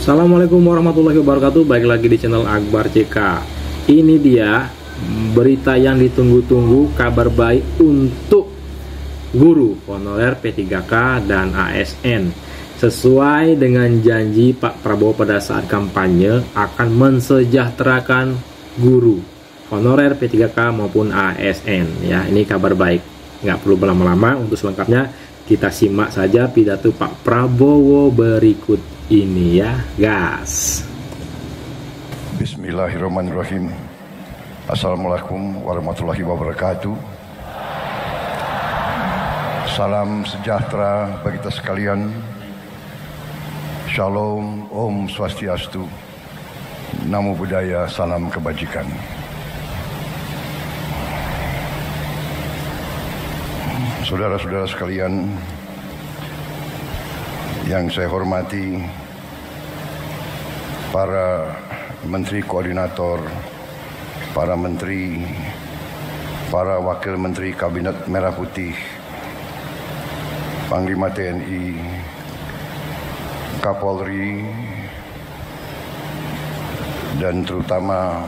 Assalamualaikum warahmatullahi wabarakatuh. Baik lagi di channel Akbar CK. Ini dia berita yang ditunggu-tunggu, kabar baik untuk guru honorer P3K dan ASN. Sesuai dengan janji Pak Prabowo pada saat kampanye akan mensejahterakan guru honorer P3K maupun ASN. Ya, ini kabar baik. Nggak perlu berlama-lama, untuk selengkapnya kita simak saja pidato Pak Prabowo berikut ini ya, gas. Bismillahirrahmanirrahim. Assalamualaikum warahmatullahi wabarakatuh. Salam sejahtera bagi kita sekalian. Shalom, Om Swastiastu. Namo Buddhaya, salam kebajikan. Saudara-saudara sekalian yang saya hormati, para menteri koordinator, para menteri, para wakil menteri Kabinet Merah Putih, Panglima TNI, Kapolri, dan terutama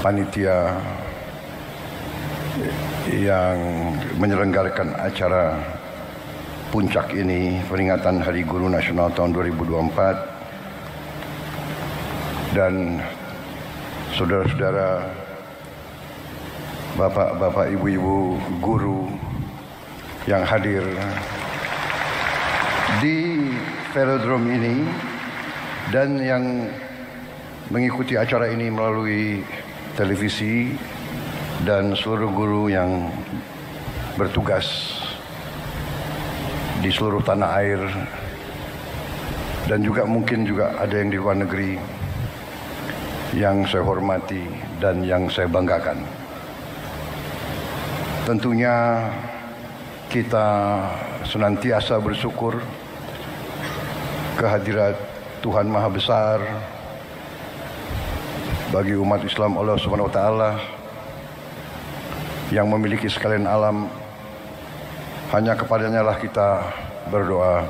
panitia yang menyelenggarakan acara puncak ini, peringatan Hari Guru Nasional tahun 2024, dan saudara-saudara, bapak-bapak, ibu-ibu guru yang hadir di velodrome ini dan yang mengikuti acara ini melalui televisi, dan seluruh guru yang bertugas di seluruh tanah air, dan juga mungkin juga ada yang di luar negeri yang saya hormati dan yang saya banggakan. Tentunya kita senantiasa bersyukur kehadirat Tuhan Maha Besar bagi umat Islam, Allah Subhanahu wa Ta'ala, yang memiliki sekalian alam. Hanya kepadanya lah kita berdoa,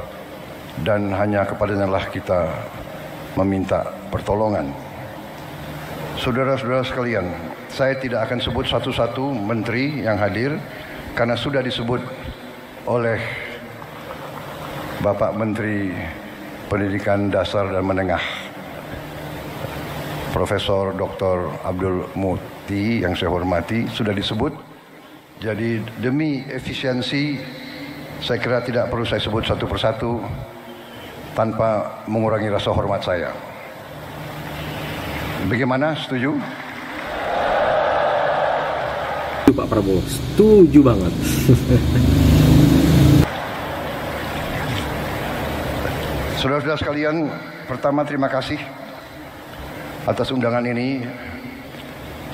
dan hanya kepadanya lah kita meminta pertolongan. Saudara-saudara sekalian, saya tidak akan sebut satu-satu menteri yang hadir, karena sudah disebut oleh Bapak Menteri Pendidikan Dasar dan Menengah, Profesor Dr. Abdul Muti, yang saya hormati, sudah disebut. Jadi demi efisiensi, saya kira tidak perlu saya sebut satu persatu tanpa mengurangi rasa hormat saya. Bagaimana? Setuju? Pak Prabowo, setuju banget. Saudara-saudara sekalian, pertama terima kasih atas undangan ini.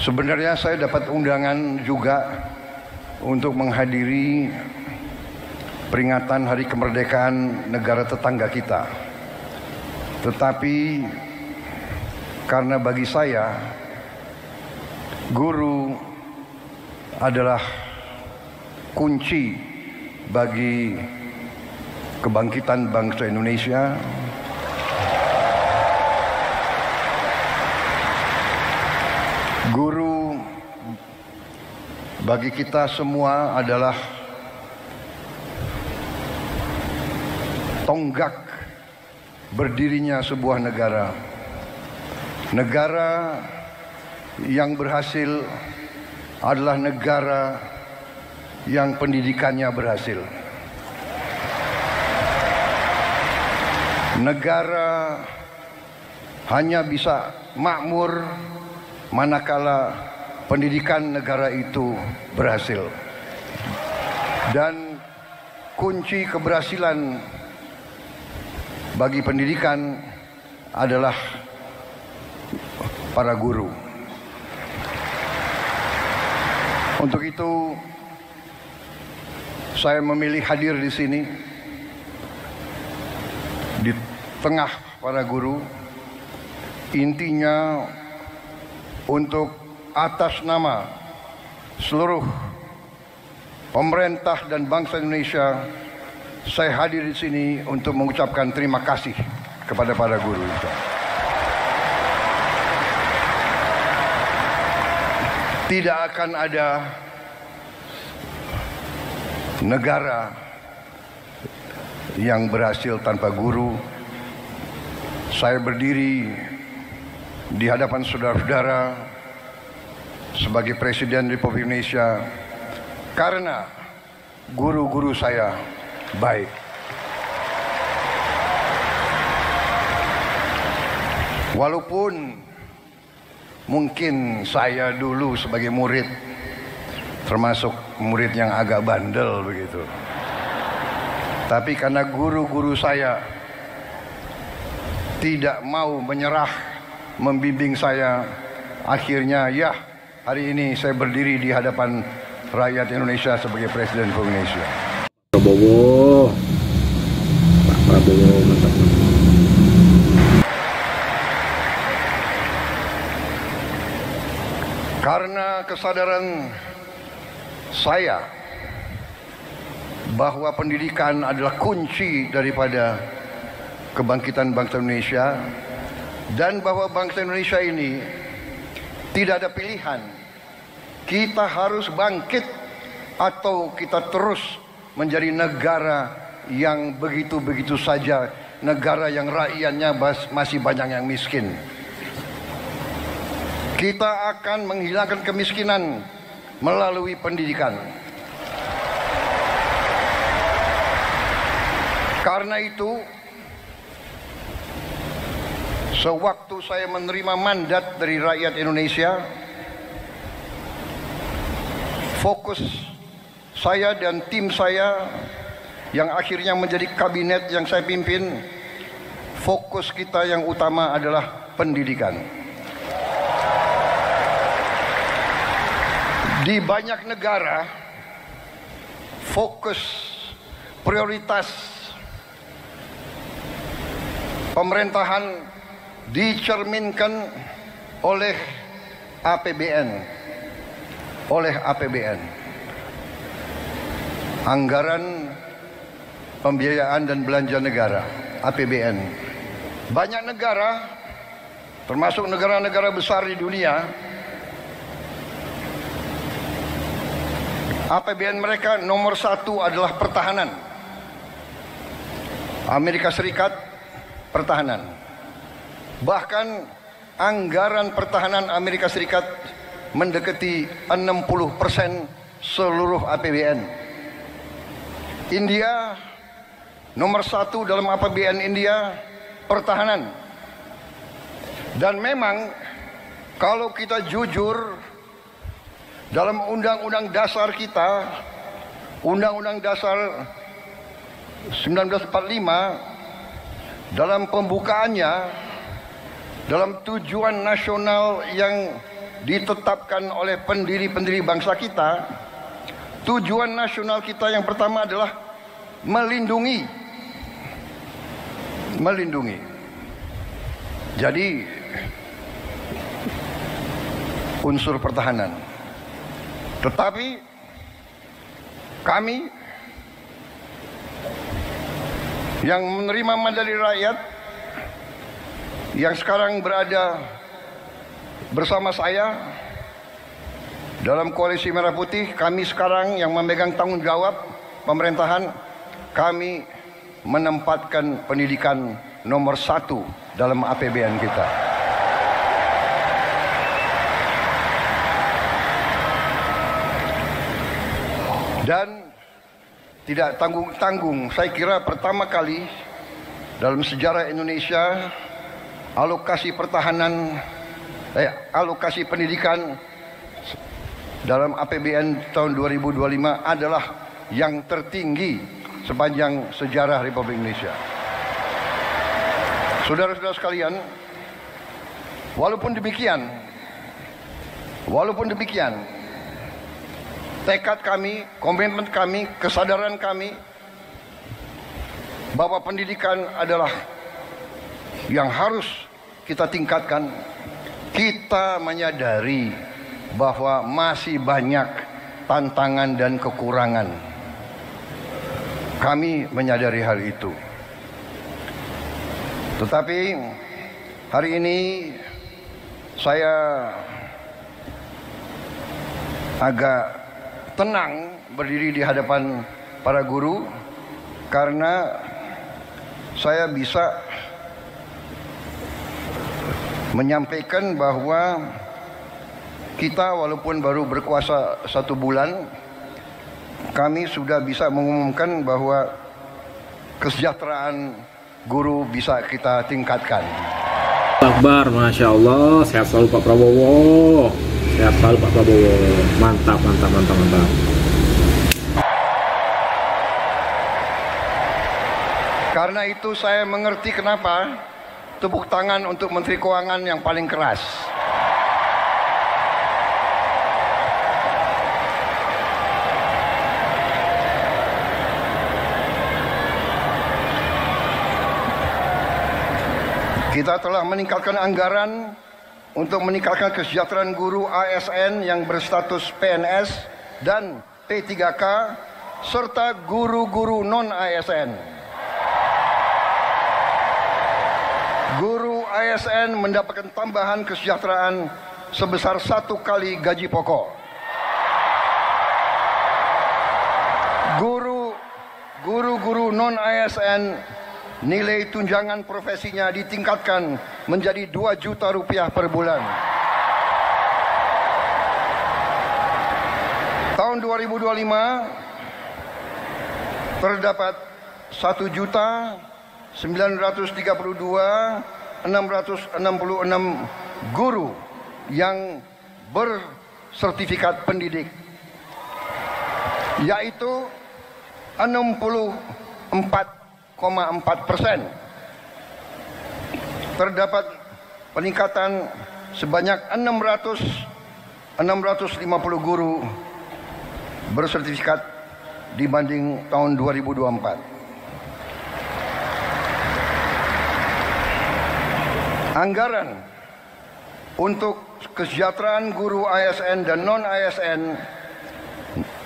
Sebenarnya saya dapat undangan juga untuk menghadiri peringatan Hari Kemerdekaan negara tetangga kita. Tetapi karena bagi saya guru adalah kunci bagi kebangkitan bangsa Indonesia, guru bagi kita semua adalah tonggak berdirinya sebuah negara. Negara yang berhasil adalah negara yang pendidikannya berhasil. Negara hanya bisa makmur manakala pendidikan negara itu berhasil. Dan kunci keberhasilan bagi pendidikan adalah para guru. Untuk itu saya memilih hadir di sini di tengah para guru, intinya untuk atas nama seluruh pemerintah dan bangsa Indonesia saya hadir di sini untuk mengucapkan terima kasih kepada para guru itu. Tidak akan ada negara yang berhasil tanpa guru. Saya berdiri di hadapan saudara-saudara sebagai Presiden Republik Indonesia karena guru-guru saya baik. Walaupun mungkin saya dulu sebagai murid termasuk murid yang agak bandel begitu, tapi karena guru-guru saya tidak mau menyerah membimbing saya, akhirnya ya hari ini saya berdiri di hadapan rakyat Indonesia sebagai Presiden Republik Indonesia. Prabowo, Pak Prabowo mantap. Karena kesadaran saya bahwa pendidikan adalah kunci daripada kebangkitan bangsa Indonesia, dan bahwa bangsa Indonesia ini tidak ada pilihan, kita harus bangkit atau kita terus menjadi negara yang begitu-begitu saja, negara yang rakyatnya masih banyak yang miskin. Kita akan menghilangkan kemiskinan melalui pendidikan. Karena itu, sewaktu saya menerima mandat dari rakyat Indonesia, fokus saya dan tim saya yang akhirnya menjadi kabinet yang saya pimpin, fokus kita yang utama adalah pendidikan. Di banyak negara, fokus prioritas pemerintahan dicerminkan oleh APBN, anggaran pembiayaan dan belanja negara, APBN. Banyak negara, termasuk negara-negara besar di dunia, APBN mereka nomor 1 adalah pertahanan. Amerika Serikat, pertahanan. Bahkan anggaran pertahanan Amerika Serikat mendekati 60% seluruh APBN. India, nomor 1 dalam APBN India, pertahanan. Dan memang kalau kita jujur, dalam undang-undang dasar kita, Undang-Undang Dasar 1945, dalam pembukaannya, dalam tujuan nasional yang ditetapkan oleh pendiri-pendiri bangsa kita, tujuan nasional kita yang pertama adalah melindungi. Jadi unsur pertahanan. Tetapi kami yang menerima mandat dari rakyat, yang sekarang berada bersama saya dalam Koalisi Merah Putih, kami sekarang yang memegang tanggung jawab pemerintahan, kami menempatkan pendidikan nomor 1 dalam APBN kita. Dan tidak tanggung-tanggung, saya kira pertama kali dalam sejarah Indonesia alokasi pendidikan dalam APBN tahun 2025 adalah yang tertinggi sepanjang sejarah Republik Indonesia. Saudara-saudara sekalian, walaupun demikian, tekad kami, komitmen kami, kesadaran kami bahwa pendidikan adalah yang harus kita tingkatkan. Kita menyadari bahwa masih banyak tantangan dan kekurangan. Kami menyadari hal itu. Tetapi hari ini saya agak tenang berdiri di hadapan para guru karena saya bisa menyampaikan bahwa kita walaupun baru berkuasa 1 bulan, kami sudah bisa mengumumkan bahwa kesejahteraan guru bisa kita tingkatkan. Akbar, Masya Allah, sehat selalu Pak Prabowo. Sehat selalu Pak Prabowo. Mantap, mantap, mantap, mantap. Karena itu saya mengerti kenapa tepuk tangan untuk Menteri Keuangan yang paling keras. Kita telah meningkatkan anggaran untuk meningkatkan kesejahteraan guru ASN yang berstatus PNS dan P3K serta guru-guru non-ASN. Guru ASN mendapatkan tambahan kesejahteraan sebesar 1 kali gaji pokok. Guru-guru non-ASN nilai tunjangan profesinya ditingkatkan menjadi 2 juta rupiah per bulan. Tahun 2025 terdapat 1.932.666 guru yang bersertifikat pendidik, yaitu 64,4%. Terdapat peningkatan sebanyak 650 guru bersertifikat dibanding tahun 2024. Anggaran untuk kesejahteraan guru ASN dan non-ASN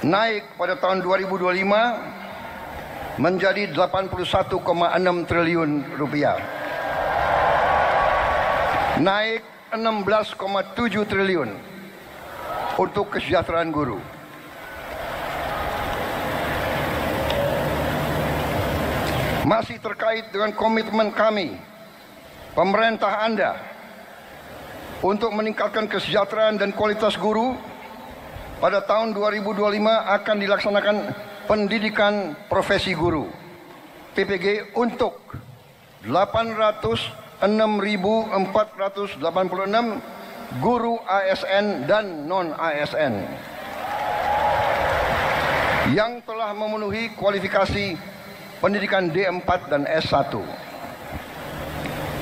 naik pada tahun 2025 menjadi 81,6 triliun rupiah. Naik 16,7 triliun untuk kesejahteraan guru. Masih terkait dengan komitmen kami, pemerintah Anda, untuk meningkatkan kesejahteraan dan kualitas guru, pada tahun 2025 akan dilaksanakan pendidikan profesi guru PPG untuk 806.486 guru ASN dan non-ASN yang telah memenuhi kualifikasi pendidikan D4 dan S1.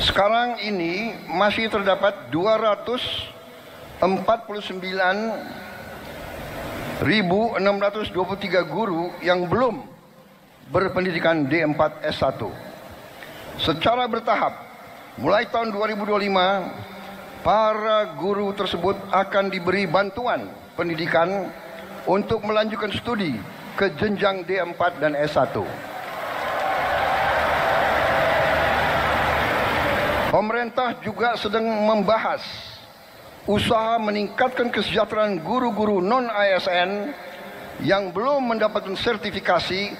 Sekarang ini masih terdapat 249.623 guru yang belum berpendidikan D4 S1. Secara bertahap, mulai tahun 2025, para guru tersebut akan diberi bantuan pendidikan untuk melanjutkan studi ke jenjang D4 dan S1. Pemerintah juga sedang membahas usaha meningkatkan kesejahteraan guru-guru non-ASN yang belum mendapatkan sertifikasi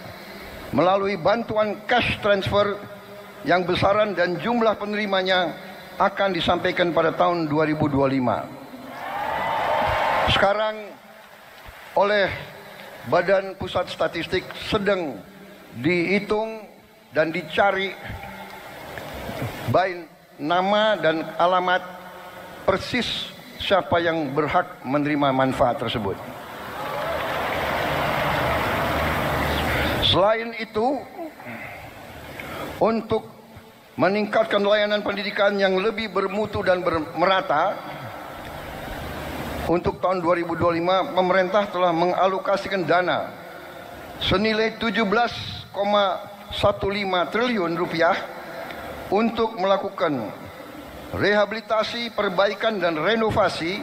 melalui bantuan cash transfer yang besaran dan jumlah penerimanya akan disampaikan pada tahun 2025. Sekarang oleh Badan Pusat Statistik sedang dihitung dan dicari baik nama dan alamat persis siapa yang berhak menerima manfaat tersebut. Selain itu, untuk meningkatkan layanan pendidikan yang lebih bermutu dan merata, untuk tahun 2025 pemerintah telah mengalokasikan dana senilai 17,15 triliun rupiah untuk melakukan rehabilitasi, perbaikan dan renovasi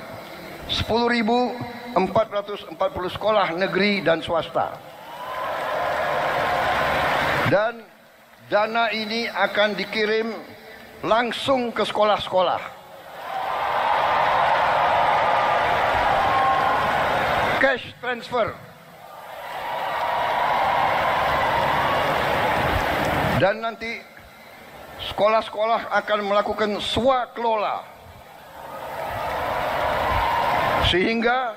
10.440 sekolah negeri dan swasta. Dan dana ini akan dikirim langsung ke sekolah-sekolah. Cash transfer. Dan nanti sekolah-sekolah akan melakukan swakelola, sehingga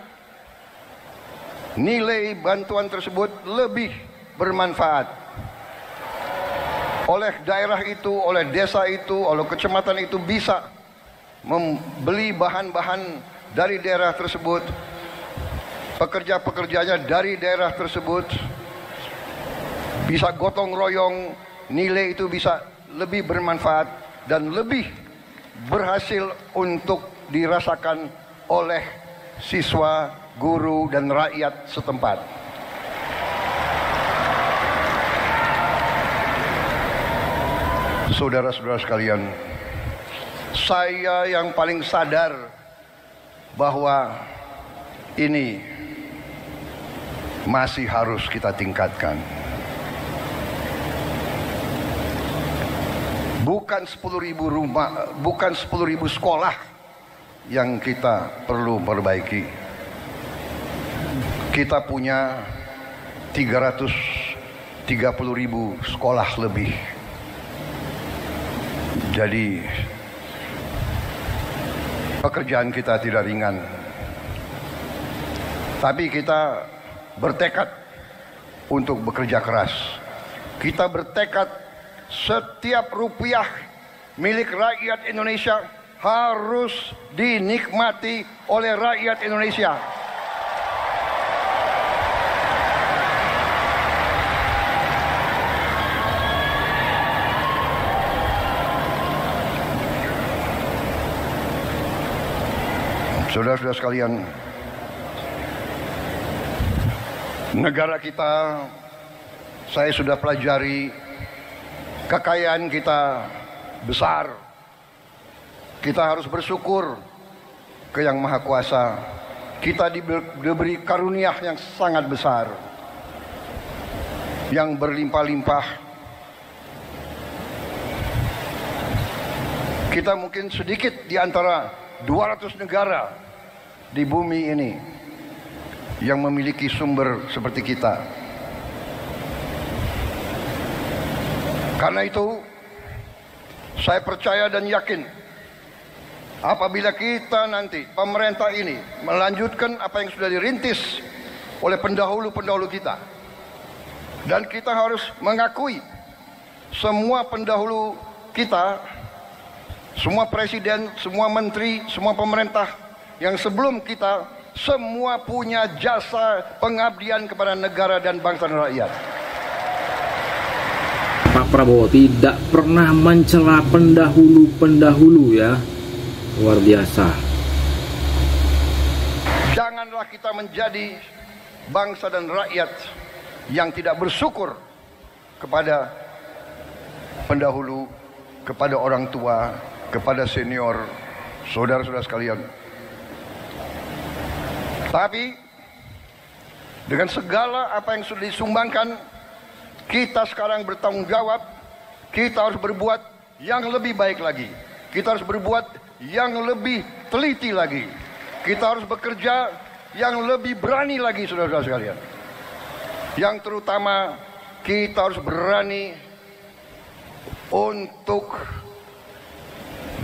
nilai bantuan tersebut lebih bermanfaat oleh daerah itu, oleh desa itu, oleh kecamatan itu bisa membeli bahan-bahan dari daerah tersebut, pekerja-pekerjanya dari daerah tersebut, bisa gotong royong, nilai itu bisa lebih bermanfaat dan lebih berhasil untuk dirasakan oleh siswa, guru, dan rakyat setempat. Saudara-saudara sekalian, saya yang paling sadar bahwa ini masih harus kita tingkatkan. Bukan 10.000 rumah, bukan 10.000 sekolah yang kita perlu perbaiki. Kita punya 330.000 sekolah lebih. Jadi pekerjaan kita tidak ringan. Tapi kita bertekad untuk bekerja keras. Kita bertekad setiap rupiah milik rakyat Indonesia harus dinikmati oleh rakyat Indonesia. Saudara-saudara sekalian, negara kita, saya sudah pelajari, kekayaan kita besar. Kita harus bersyukur ke Yang Maha Kuasa. Kita diberi karunia yang sangat besar, yang berlimpah-limpah. Kita mungkin sedikit di antara 200 negara di bumi ini yang memiliki sumber seperti kita. Karena itu, saya percaya dan yakin apabila kita nanti, pemerintah ini melanjutkan apa yang sudah dirintis oleh pendahulu-pendahulu kita, dan kita harus mengakui semua pendahulu kita, semua presiden, semua menteri, semua pemerintah yang sebelum kita, semua punya jasa pengabdian kepada negara dan bangsa dan rakyat. Pak Prabowo tidak pernah mencela pendahulu-pendahulu ya. Luar biasa. Janganlah kita menjadi bangsa dan rakyat yang tidak bersyukur kepada pendahulu, kepada orang tua, kepada senior, saudara-saudara sekalian. Tapi dengan segala apa yang sudah disumbangkan, kita sekarang bertanggung jawab. Kita harus berbuat yang lebih baik lagi. Kita harus berbuat yang lebih teliti lagi. Kita harus bekerja yang lebih berani lagi, saudara-saudara sekalian. Yang terutama, kita harus berani untuk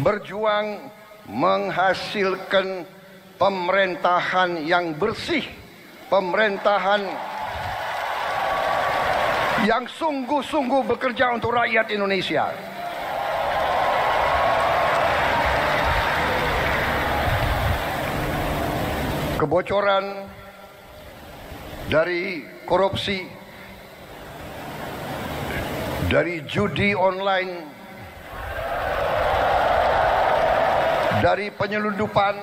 berjuang menghasilkan pemerintahan yang bersih, pemerintahan yang sungguh-sungguh bekerja untuk rakyat Indonesia. Kebocoran dari korupsi, dari judi online, dari penyelundupan,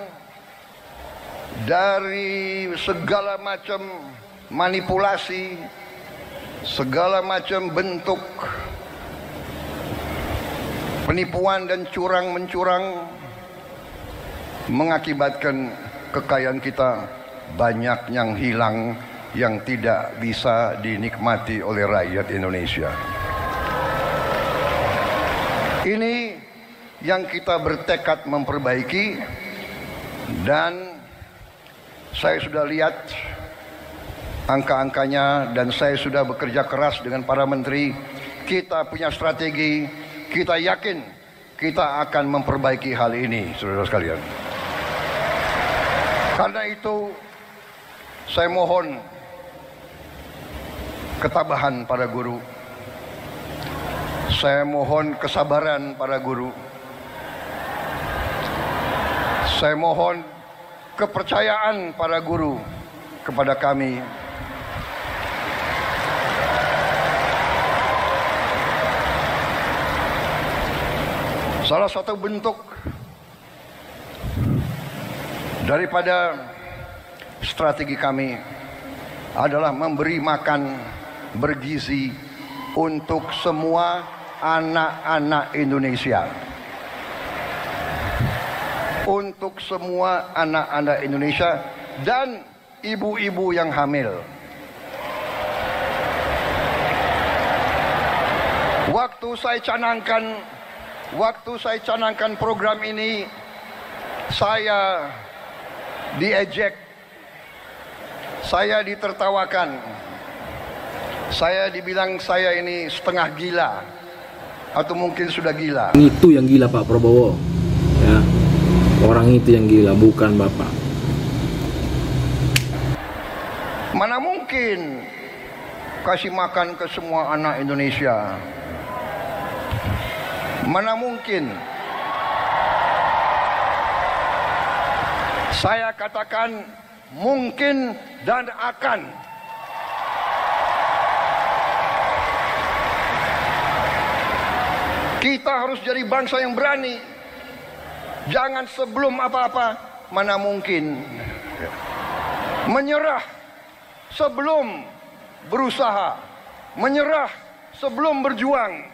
dari segala macam manipulasi, segala macam bentuk penipuan dan curang-mencurang, mengakibatkan kekayaan kita banyak yang hilang, yang tidak bisa dinikmati oleh rakyat Indonesia. Ini yang kita bertekad memperbaiki, dan saya sudah lihat angka-angkanya dan saya sudah bekerja keras dengan para menteri. Kita punya strategi, kita yakin kita akan memperbaiki hal ini, saudara sekalian. Karena itu saya mohon ketabahan para guru. Saya mohon kesabaran para guru. Saya mohon kepercayaan para guru kepada kami. Salah satu bentuk daripada strategi kami adalah memberi makan bergizi untuk semua anak-anak Indonesia. Untuk semua anak-anak Indonesia dan ibu-ibu yang hamil. Waktu saya canangkan program ini, saya diejek, saya ditertawakan, saya dibilang saya ini setengah gila atau mungkin sudah gila. Itu yang gila Pak Prabowo, ya. Orang itu yang gila, bukan Bapak. Mana mungkin kasih makan ke semua anak Indonesia? Mana mungkin? Saya katakan mungkin dan akan. Kita harus jadi bangsa yang berani. Jangan sebelum apa-apa, mana mungkin menyerah sebelum berusaha, menyerah sebelum berjuang.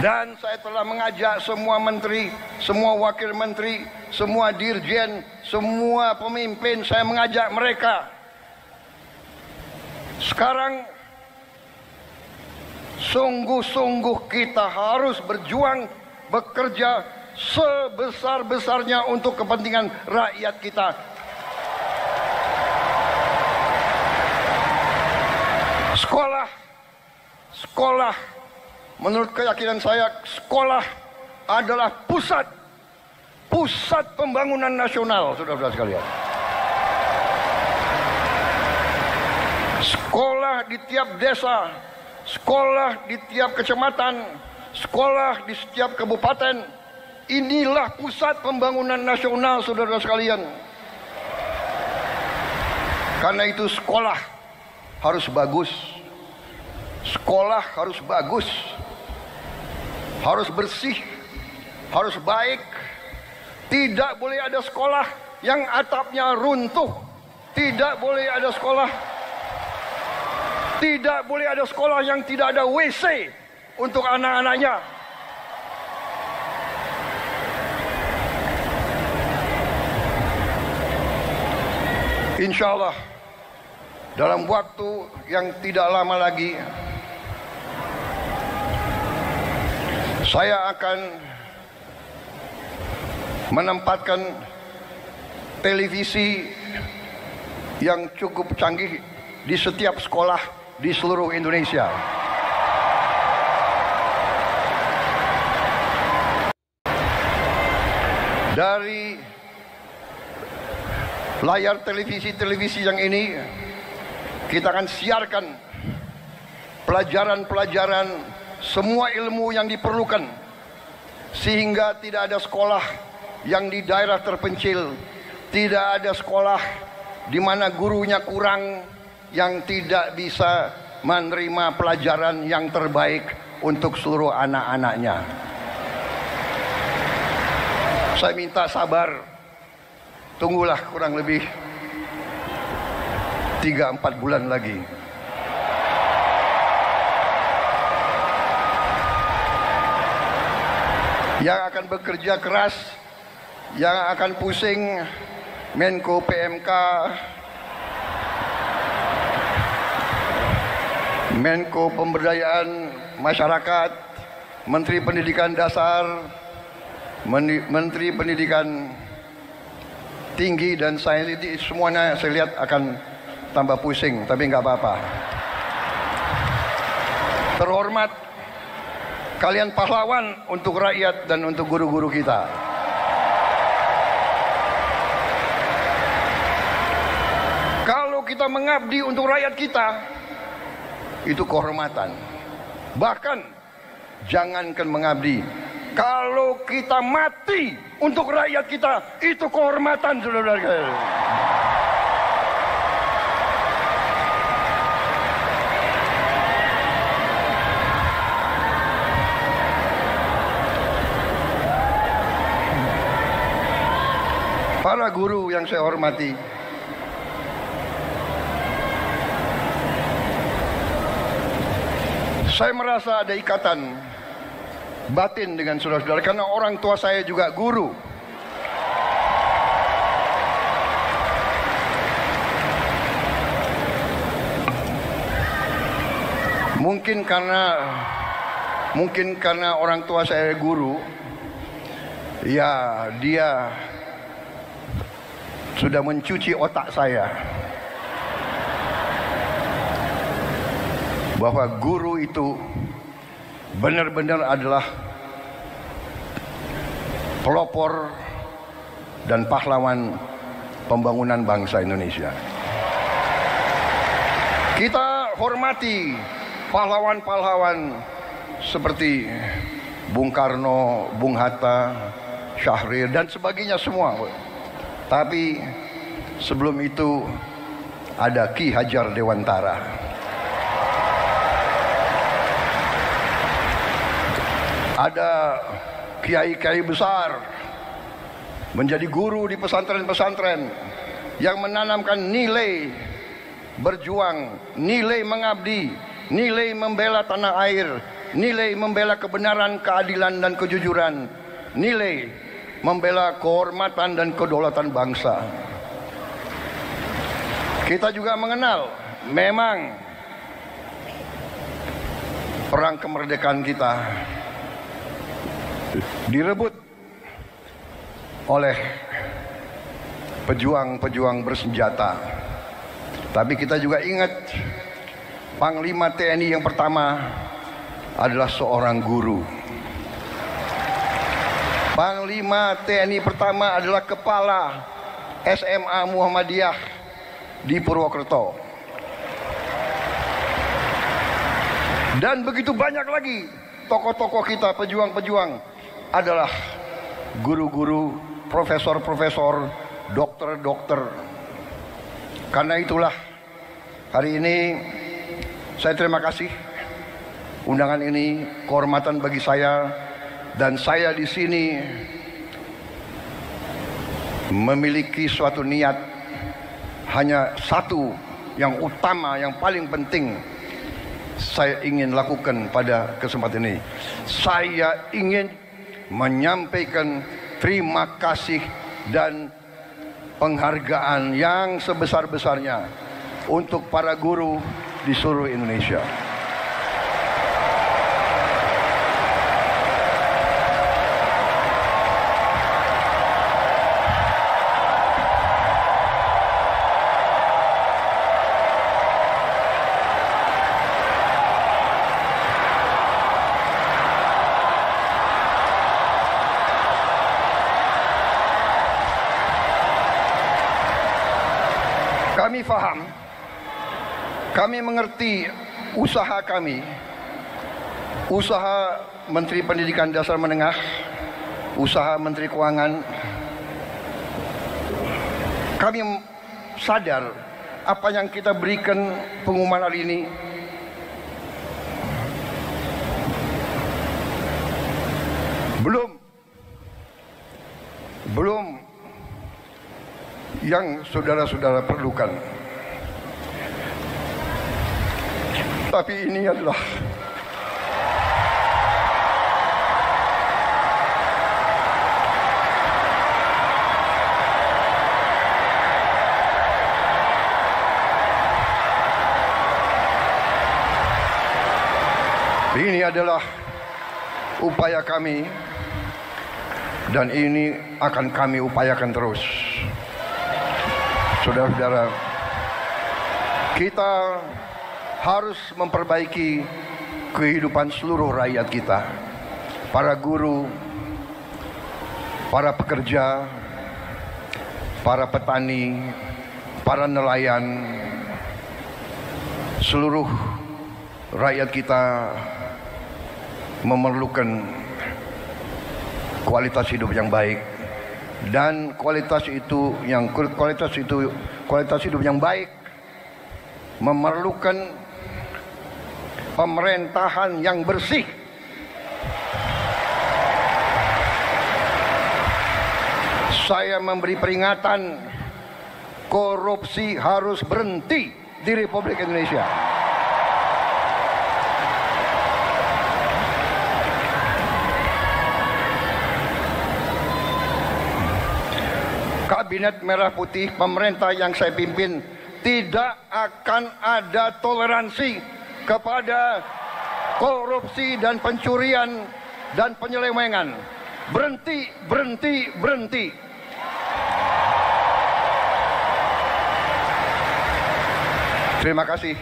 Dan saya telah mengajak semua menteri, semua wakil menteri, semua dirjen, semua pemimpin, saya mengajak mereka. Sekarang sungguh-sungguh kita harus berjuang, bekerja sebesar-besarnya untuk kepentingan rakyat kita. Sekolah, menurut keyakinan saya, sekolah adalah pusat pembangunan nasional, saudara-saudara sekalian. Sekolah di tiap desa, sekolah di tiap kecamatan, sekolah di setiap kabupaten, inilah pusat pembangunan nasional, saudara sekalian. Karena itu sekolah harus bagus, sekolah harus bagus, harus bersih, harus baik. Tidak boleh ada sekolah yang atapnya runtuh, tidak boleh ada sekolah. Tidak boleh ada sekolah yang tidak ada WC untuk anak-anaknya. Insya Allah dalam waktu yang tidak lama lagi saya akan menempatkan televisi yang cukup canggih di setiap sekolah di seluruh Indonesia. Dari layar televisi yang ini kita akan siarkan pelajaran-pelajaran, semua ilmu yang diperlukan, sehingga tidak ada sekolah yang di daerah terpencil, tidak ada sekolah di mana gurunya kurang, yang tidak bisa menerima pelajaran yang terbaik untuk seluruh anak-anaknya. Saya minta sabar, tunggulah kurang lebih 3-4 bulan lagi. Yang akan bekerja keras, yang akan pusing Menko PMK, Menko Pemberdayaan Masyarakat, Menteri Pendidikan Dasar, Menteri Pendidikan Tinggi dan Sains, itu semuanya saya lihat akan tambah pusing, tapi nggak apa-apa. Terhormat, kalian pahlawan untuk rakyat dan untuk guru-guru kita. Kalau kita mengabdi untuk rakyat kita, itu kehormatan. Bahkan jangankan mengabdi, kalau kita mati untuk rakyat kita, itu kehormatan, saudara-saudara. Para guru yang saya hormati, saya merasa ada ikatan batin dengan saudara-saudara karena orang tua saya juga guru. Mungkin karena orang tua saya guru, ya dia sudah mencuci otak saya bahwa guru itu benar-benar adalah pelopor dan pahlawan pembangunan bangsa Indonesia. Kita hormati pahlawan-pahlawan seperti Bung Karno, Bung Hatta, Syahrir dan sebagainya semua. Tapi sebelum itu ada Ki Hajar Dewantara. Ada kiai-kiai besar menjadi guru di pesantren-pesantren yang menanamkan nilai berjuang, nilai mengabdi, nilai membela tanah air, nilai membela kebenaran, keadilan dan kejujuran, nilai membela kehormatan dan kedaulatan bangsa. Kita juga mengenal memang perang kemerdekaan kita direbut oleh pejuang-pejuang bersenjata. Tapi kita juga ingat Panglima TNI yang pertama adalah seorang guru. Panglima TNI pertama adalah kepala SMA Muhammadiyah di Purwokerto. Dan begitu banyak lagi tokoh-tokoh kita, pejuang-pejuang adalah guru-guru, profesor-profesor, dokter-dokter. Karena itulah hari ini saya terima kasih undangan ini, kehormatan bagi saya. Dan saya di sini memiliki suatu niat, hanya satu yang utama, yang paling penting saya ingin lakukan pada kesempatan ini. Saya ingin menyampaikan terima kasih dan penghargaan yang sebesar-besarnya untuk para guru di seluruh Indonesia. Kami faham, kami mengerti usaha kami, usaha Menteri Pendidikan Dasar Menengah, usaha Menteri Keuangan. Kami sadar apa yang kita berikan pengumuman hari ini belum yang saudara-saudara perlukan. Tapi ini adalah Ini adalah upaya kami dan ini akan kami upayakan terus. Saudara-saudara, kita harus memperbaiki kehidupan seluruh rakyat kita. Para guru, para pekerja, para petani, para nelayan, seluruh rakyat kita memerlukan kualitas hidup yang baik, dan kualitas hidup yang baik memerlukan pemerintahan yang bersih. Saya memberi peringatan, korupsi harus berhenti di Republik Indonesia. Kabinet Merah Putih, pemerintah yang saya pimpin, tidak akan ada toleransi kepada korupsi dan pencurian dan penyelewengan. Berhenti, berhenti, berhenti. Terima kasih.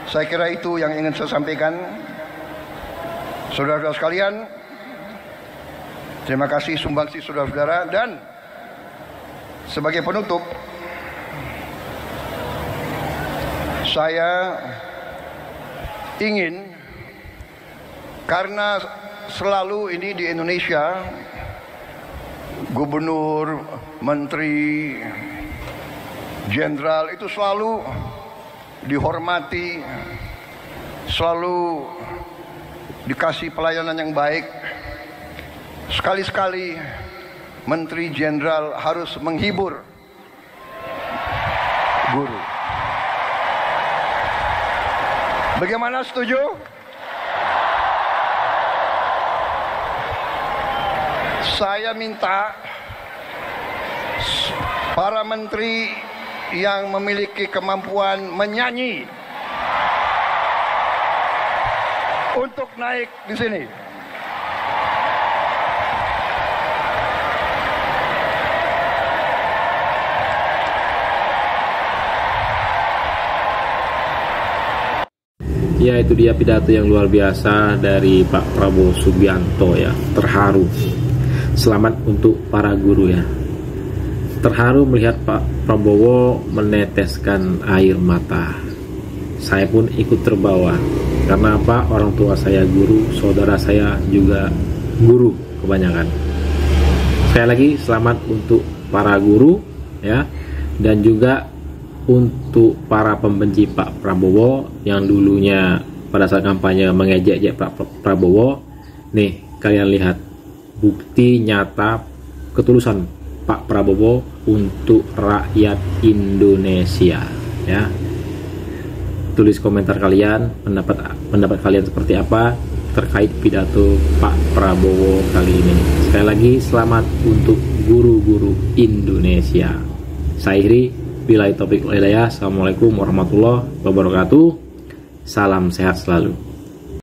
Saya kira itu yang ingin saya sampaikan. Saudara-saudara sekalian, terima kasih sumbangsi saudara-saudara, dan sebagai penutup, saya ingin, karena selalu ini di Indonesia, gubernur, menteri, jenderal itu selalu dihormati, selalu dikasih pelayanan yang baik. Sekali-sekali menteri jenderal harus menghibur guru. Bagaimana, setuju? Saya minta para menteri yang memiliki kemampuan menyanyi untuk naik di sini. Ya, itu dia pidato yang luar biasa dari Pak Prabowo Subianto ya. Terharu. Selamat untuk para guru ya. Terharu melihat Pak Prabowo meneteskan air mata. Saya pun ikut terbawa. Karena apa? Orang tua saya guru, saudara saya juga guru kebanyakan. Sekali lagi selamat untuk para guru ya, dan juga untuk para pembenci Pak Prabowo yang dulunya pada saat kampanye mengejek-ejek Pak Prabowo. Nih, kalian lihat bukti nyata ketulusan Pak Prabowo untuk rakyat Indonesia ya. Tulis komentar kalian, pendapat kalian seperti apa terkait pidato Pak Prabowo kali ini. Sekali lagi selamat untuk guru-guru Indonesia. Saya Iri. Billahi taufiq wal hidayah. Assalamualaikum warahmatullahi wabarakatuh. Salam sehat selalu.